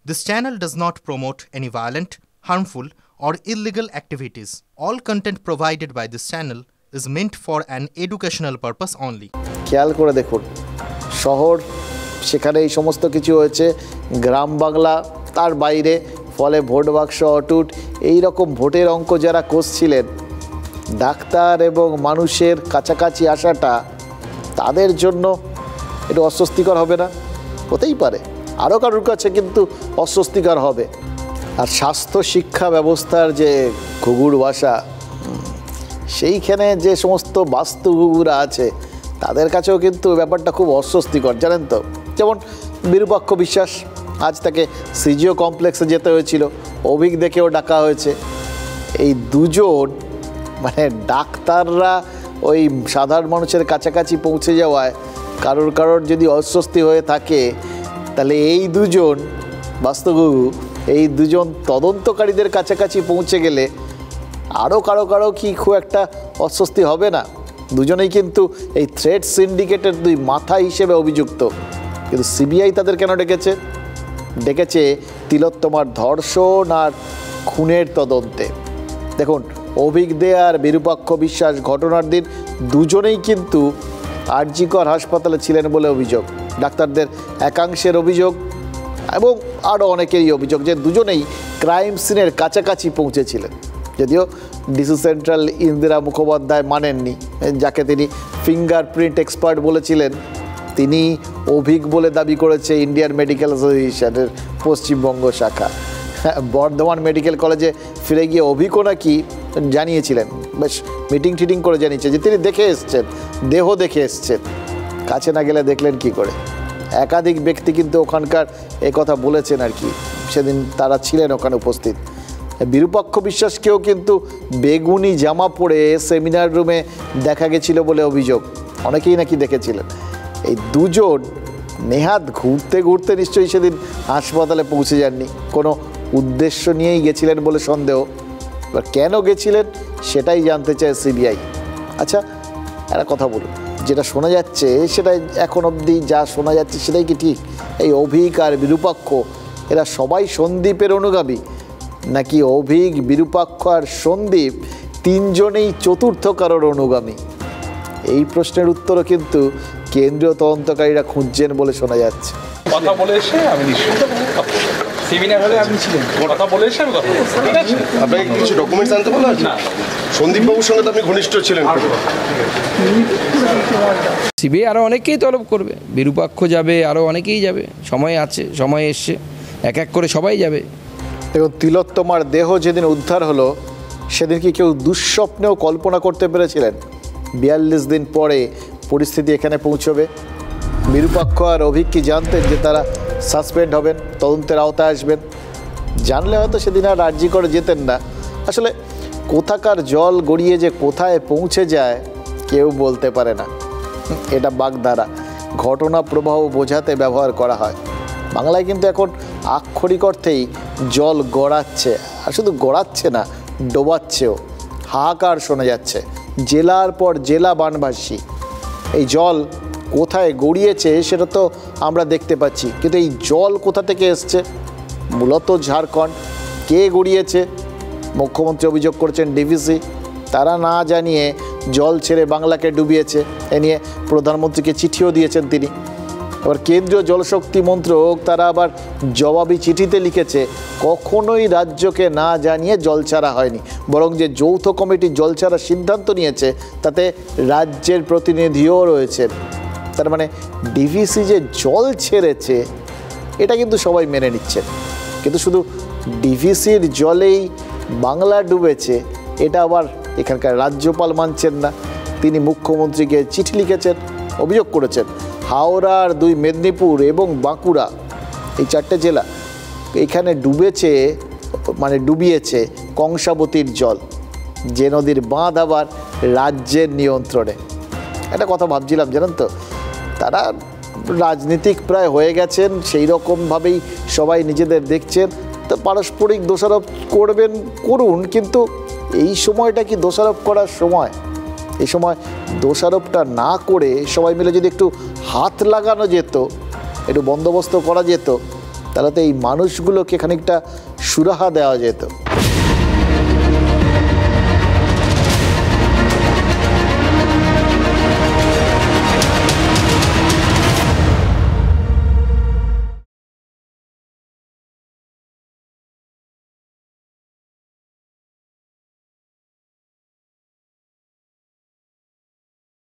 This channel does not promote any violent, harmful, or illegal activities. All content provided by this channel is meant for an educational purpose only. খেয়াল করে দেখুন, শহর সেখানে এই সমস্ত কিছু হয়েছে, গ্রাম বাংলা তার বাইরে, ফলে ভোট বাক্স অটুট। এই রকম ভোটের অঙ্ক যারা কষছিলেন, ডাক্তার এবং মানুষের কাছাকাছি আসাটা তাদের জন্য একটু অস্বস্তিকর হবে না? হতেই পারে, আরও কারোর কাছে কিন্তু অস্বস্তিকর হবে। আর স্বাস্থ্য শিক্ষা ব্যবস্থার যে ঘুঘুর বাসা, সেইখানে যে সমস্ত বাস্তুঘুঘুরা আছে তাদের কাছেও কিন্তু ব্যাপারটা খুব অস্বস্তিকর, জানেন তো। যেমন বিরূপাক্ষ বিশ্বাস, আজ তাকে সিজিও কমপ্লেক্সে যেতে হয়েছিল, অভিক দেখেও ডাকা হয়েছে। এই দুজন মানে ডাক্তাররা ওই সাধারণ মানুষের কাছাকাছি পৌঁছে যাওয়ায় কারোর যদি অস্বস্তি হয়ে থাকে, তাহলে এই দুজন বাস্তুঘুঘু, এই দুজন তদন্তকারীদের কাছাকাছি পৌঁছে গেলে আরও কারো কি খুব একটা অস্বস্তি হবে না? দুজনেই কিন্তু এই থ্রেড সিন্ডিকেটের দুই মাথা হিসেবে অভিযুক্ত। কিন্তু সিবিআই তাদের কেন ডেকেছে তিলোত্তমার ধর্ষণ আর খুনের তদন্তে। দেখুন, অভিক দে আর বিরূপাক্ষ বিশ্বাস ঘটনার দিন দুজনেই কিন্তু আরজিকর হাসপাতালে ছিলেন বলে অভিযোগ। ডাক্তারদের একাংশের অভিযোগ এবং আরও অনেকেরই অভিযোগ যে দুজনেই ক্রাইম সিনের কাছাকাছি পৌঁছেছিলেন। যদিও ডিসি সেন্ট্রাল ইন্দিরা মুখোপাধ্যায় মানেননি, যাকে তিনি ফিঙ্গারপ্রিন্ট এক্সপার্ট বলেছিলেন, তিনি অভিক বলে দাবি করেছে ইন্ডিয়ান মেডিকেল অ্যাসোসিয়েশনের পশ্চিমবঙ্গ শাখা। বর্ধমান মেডিকেল কলেজে ফিরে গিয়ে অভিকও নাকি জানিয়েছিলেন, বেশ মিটিং করে জানিয়েছে যে তিনি দেখে এসছেন, দেহ দেখে এসছেন। কাছে না গেলে দেখলেন কি করে? একাধিক ব্যক্তি কিন্তু ওখানকার কথা বলেছেন আর কি, সেদিন তারা ছিলেন ওখানে উপস্থিত। বিরূপাক্ষ বিশ্বাসকেও কিন্তু বেগুনি জামা পরে সেমিনার রুমে দেখা গেছিল বলে অভিযোগ, অনেকেই নাকি দেখেছিলেন। এই দুজন নেহাত ঘুরতে নিশ্চয়ই সেদিন হাসপাতালে পৌঁছে যাননি, কোনো উদ্দেশ্য নিয়েই গেছিলেন বলে সন্দেহ। এবার কেন গেছিলেন সেটাই জানতে চায় সিবিআই। আচ্ছা, একটা কথা বলুন, যেটা শোনা যাচ্ছে সেটা এখন অবধি যা শোনা যাচ্ছে সেটাই কি ঠিক? এই অভিক আর বিরূপাক্ষ এরা সবাই সন্দীপের অনুগামী, নাকি অভিক, বিরূপাক্ষ আর সন্দীপ তিনজনেই চতুর্থ কারোর অনুগামী? এই প্রশ্নের উত্তরও কিন্তু কেন্দ্রীয় তদন্তকারীরা খুঁজছেন বলে শোনা যাচ্ছে। কথা বলে এসে আমি নিশ্চিত সেমিনার হলে আপনি ছিলেন, কথা বলে এসে আমি কথা বলছি। আপনাকে কিছু ডকুমেন্টস আনতে বললাম না? সন্দীপ বাবুর সঙ্গে তো আপনি ঘনিষ্ঠ ছিলেন। সিবিআই আরও অনেকেই তলব করবে, বিরূপাক্ষ যাবে, আরও অনেকেই যাবে, সময় আছে, সময় এসছে, এক এক করে সবাই যাবে। দেখুন, তিলোত্তমার দেহ যেদিন উদ্ধার হলো সেদিন কি কেউ দুঃস্বপ্নেও কল্পনা করতে পেরেছিলেন 42 দিন পরে পরিস্থিতি এখানে পৌঁছবে? বিরূপাক্ষ আর অভিক কি জানতেন যে তারা সাসপেন্ড হবেন, তদন্তের আওতায় আসবেন? জানলে হয়তো সেদিন আর আরজি করে যেতেন না। আসলে কোথাকার জল গড়িয়ে যে কোথায় পৌঁছে যায় কেউ বলতে পারে না। এটা বাগধারা, ঘটনা প্রবাহ বোঝাতে ব্যবহার করা হয়। বাংলায় কিন্তু এখন আক্ষরিক অর্থেই জল গড়াচ্ছে, আর শুধু গড়াচ্ছে না, ডোবাচ্ছেও। হাহাকার শোনা যাচ্ছে, জেলার পর জেলা বানভাসী। এই জল কোথায় গড়িয়েছে সেটা তো আমরা দেখতে পাচ্ছি, কিন্তু এই জল কোথা থেকে এসছে? মূলত ঝাড়খণ্ড। কে গড়িয়েছে? মুখ্যমন্ত্রী অভিযোগ করছেন ডিভিসি, তারা না জানিয়ে জল ছেড়ে বাংলাকে ডুবিয়েছে। এ নিয়ে প্রধানমন্ত্রীকে চিঠিও দিয়েছেন তিনি। আবার কেন্দ্রীয় জলশক্তি মন্ত্রক তারা আবার জবাবি চিঠিতে লিখেছে কখনোই রাজ্যকে না জানিয়ে জল ছাড়া হয়নি, বরং যে যৌথ কমিটি জল ছাড়ার সিদ্ধান্ত নিয়েছে তাতে রাজ্যের প্রতিনিধিও রয়েছেন। তার মানে ডিভিসি যে জল ছেড়েছে এটা কিন্তু সবাই মেনে নিচ্ছেন, কিন্তু শুধু ডিভিসির জলেই বাংলা ডুবেছে এটা আবার এখানকার রাজ্যপাল মানছেন না। তিনি মুখ্যমন্ত্রীকে চিঠি লিখেছেন, অভিযোগ করেছেন হাওড়ার 2 মেদিনীপুর এবং বাঁকুড়া, এই 4টে জেলা এখানে ডুবিয়েছে কংসাবতীর জল, যে নদীর বাঁধ আবার রাজ্যের নিয়ন্ত্রণে। একটা কথা ভাবছিলাম, জানেন তো, তারা রাজনীতিক প্রায় হয়ে গেছেন, সেই রকমভাবেই সবাই নিজেদের দেখছেন। তো পারস্পরিক দোষারোপ করুন, কিন্তু এই সময়টা কি দোষারোপ করার সময়? এই সময় দোষারোপটা না করে সবাই মিলে যদি একটু হাত লাগানো যেত, একটু বন্দোবস্ত করা যেত, তাহলে তো এই মানুষগুলোকে খানিকটা সুরাহা দেওয়া যেত।